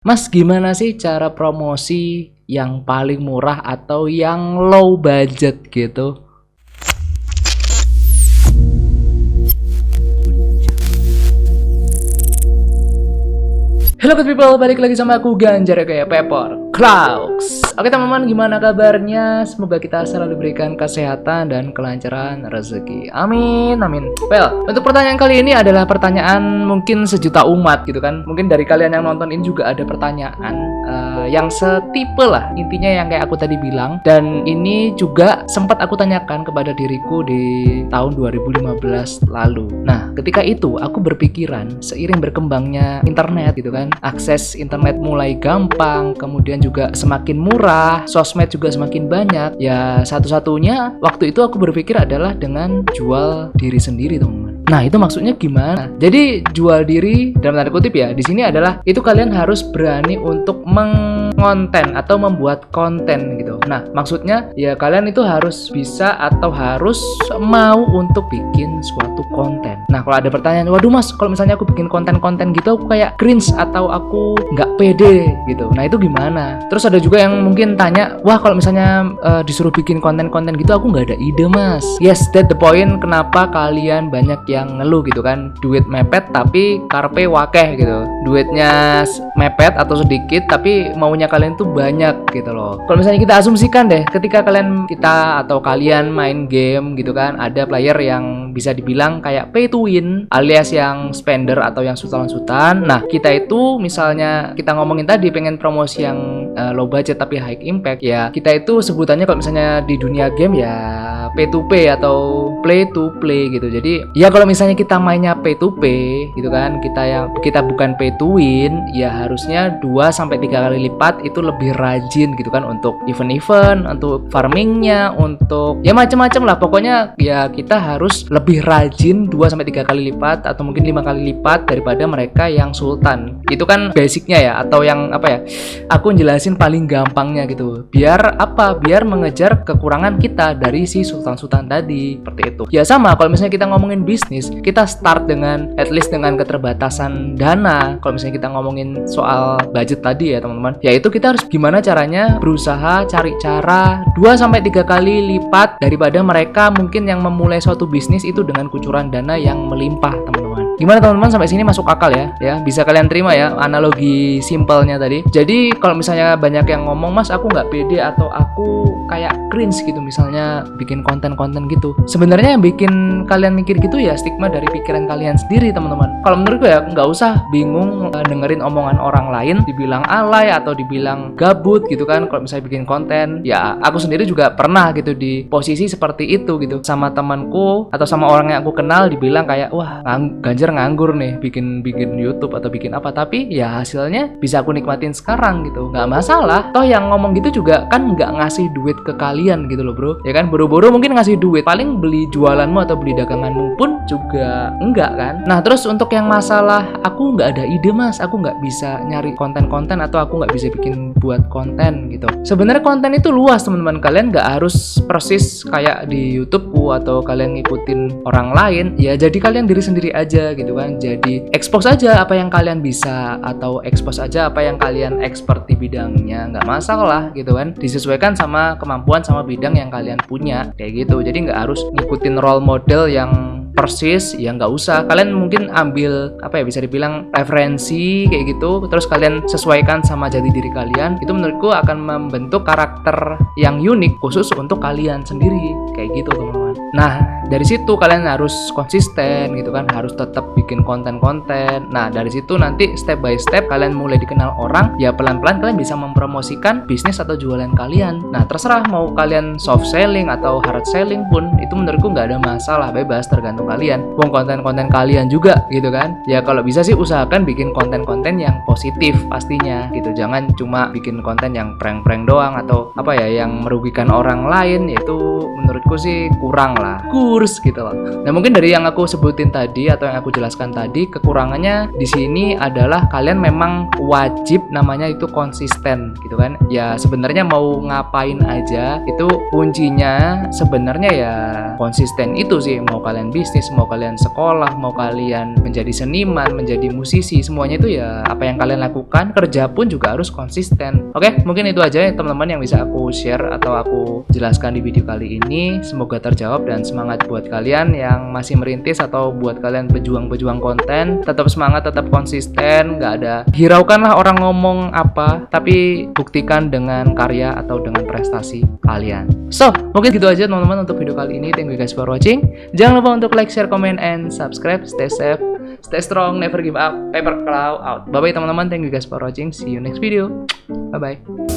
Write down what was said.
Mas, gimana sih cara promosi yang paling murah atau yang low budget gitu? Hello good people, balik lagi sama aku Ganjar kayak Pepper Clouds. Oke teman-teman, gimana kabarnya? Semoga kita selalu diberikan kesehatan dan kelancaran rezeki. Amin, amin. Well, untuk pertanyaan kali ini adalah pertanyaan mungkin sejuta umat gitu kan. Mungkin dari kalian yang nonton ini juga ada pertanyaan yang setipe lah, intinya yang kayak aku tadi bilang. Dan ini juga sempat aku tanyakan kepada diriku di tahun 2015 lalu. Nah, ketika itu aku berpikiran seiring berkembangnya internet gitu kan, akses internet mulai gampang, kemudian juga semakin murah, sosmed juga semakin banyak. Ya satu-satunya waktu itu aku berpikir adalah dengan jual diri sendiri, teman-teman. Nah, itu maksudnya gimana? Jadi jual diri dalam tanda kutip ya, di sini adalah itu kalian harus berani untuk mengonten atau membuat konten gitu. Nah, maksudnya ya kalian itu harus bisa atau harus mau untuk bikin suatu konten. Nah, kalau ada pertanyaan, waduh mas, kalau misalnya aku bikin konten-konten gitu aku kayak cringe atau aku nggak pede gitu. Nah, itu gimana? Terus ada juga yang mungkin tanya, wah kalau misalnya disuruh bikin konten-konten gitu aku nggak ada ide mas. Yes, that's the point kenapa kalian banyak yang ngeluh gitu kan, duit mepet tapi karpe wakeh gitu, duitnya mepet atau sedikit tapi maunya kalian tuh banyak gitu loh. Kalau misalnya kita asumsikan deh, ketika kita atau kalian main game gitu kan, ada player yang bisa dibilang kayak pay to win alias yang spender atau yang sultan-sultan. Nah, kita itu misalnya kita ngomongin tadi pengen promosi yang low budget tapi high impact, ya kita itu sebutannya kalau misalnya di dunia game ya pay to pay atau play to play gitu. Jadi ya kalau misalnya kita mainnya pay to pay gitu kan, kita bukan pay to win, ya harusnya 2-3 kali lipat itu lebih rajin gitu kan untuk event-event, untuk farmingnya, untuk ya macam-macam lah. Pokoknya ya kita harus lebih rajin 2-3 kali lipat atau mungkin 5 kali lipat daripada mereka yang sultan. Itu kan basicnya ya, atau yang apa ya, aku jelasin paling gampangnya gitu. Biar apa? Biar mengejar kekurangan kita dari si sultan-sultan tadi, seperti itu. Ya sama kalau misalnya kita ngomongin bisnis, kita start dengan at least dengan keterbatasan dana. Kalau misalnya kita ngomongin soal budget tadi ya teman-teman, yaitu kita harus gimana caranya berusaha cari cara 2-3 kali lipat daripada mereka mungkin yang memulai suatu bisnis itu dengan kucuran dana yang melimpah, teman-teman. Gimana teman-teman, sampai sini masuk akal ya? Ya, bisa kalian terima ya analogi simpelnya tadi. Jadi kalau misalnya banyak yang ngomong, mas aku nggak pede atau aku kayak cringe gitu misalnya bikin konten-konten gitu, sebenarnya yang bikin kalian mikir gitu ya stigma dari pikiran kalian sendiri, teman-teman. Kalau menurutku ya nggak usah bingung dengerin omongan orang lain, dibilang alay atau dibilang gabut gitu kan kalau misalnya bikin konten. Ya aku sendiri juga pernah gitu di posisi seperti itu gitu, sama temanku atau sama orang yang aku kenal dibilang kayak, wah Ganjar nganggur nih bikin YouTube atau bikin apa, tapi ya hasilnya bisa aku nikmatin sekarang gitu, nggak masalah. Toh yang ngomong gitu juga kan nggak ngasih duit ke kalian gitu loh bro, ya kan. Boro-boro mungkin ngasih duit, paling beli jualanmu atau beli daganganmu pun juga enggak kan. Nah terus untuk yang masalah aku nggak ada ide mas, aku nggak bisa nyari konten-konten atau aku nggak bisa bikin buat konten gitu. Sebenarnya konten itu luas teman-teman, kalian nggak harus persis kayak di YouTubeku atau kalian ngikutin orang lain. Ya jadi kalian diri sendiri aja gitu kan. Jadi expose aja apa yang kalian bisa atau expose aja apa yang kalian expert di bidangnya, nggak masalah gitu kan. Disesuaikan sama kemampuan sama bidang yang kalian punya kayak gitu. Jadi nggak harus ngikutin role model yang persis, ya nggak usah. Kalian mungkin ambil apa ya, bisa dibilang referensi kayak gitu, terus kalian sesuaikan sama jati diri kalian. Itu menurutku akan membentuk karakter yang unik khusus untuk kalian sendiri kayak gitu teman-teman. Nah dari situ kalian harus konsisten gitu kan, harus tetap bikin konten-konten. Nah dari situ nanti step by step kalian mulai dikenal orang, ya pelan-pelan kalian bisa mempromosikan bisnis atau jualan kalian. Nah terserah mau kalian soft selling atau hard selling pun itu menurutku nggak ada masalah, bebas, tergantung kalian. Wong konten-konten kalian juga gitu kan. Ya kalau bisa sih usahakan bikin konten-konten yang positif pastinya gitu. Jangan cuma bikin konten yang prank-prank doang atau apa ya yang merugikan orang lain. Itu menurutku sih kurang malah kurs gitu loh. Nah, mungkin dari yang aku sebutin tadi atau yang aku jelaskan tadi, kekurangannya di sini adalah kalian memang wajib namanya itu konsisten gitu kan. Ya sebenarnya mau ngapain aja itu kuncinya sebenarnya ya konsisten itu sih. Mau kalian bisnis, mau kalian sekolah, mau kalian menjadi seniman, menjadi musisi, semuanya itu ya apa yang kalian lakukan, kerja pun juga harus konsisten. Oke, mungkin itu aja ya teman-teman yang bisa aku share atau aku jelaskan di video kali ini. Semoga terjawab dan semangat buat kalian yang masih merintis atau buat kalian pejuang-pejuang konten. Tetap semangat, tetap konsisten, nggak ada hiraukanlah orang ngomong apa, tapi buktikan dengan karya atau dengan prestasi kalian. So, mungkin gitu aja teman-teman untuk video kali ini. Thank you guys for watching. Jangan lupa untuk like, share, comment, and subscribe. Stay safe, stay strong, never give up. Paper Cloud out. Bye bye teman-teman. Thank you guys for watching. See you next video. Bye bye.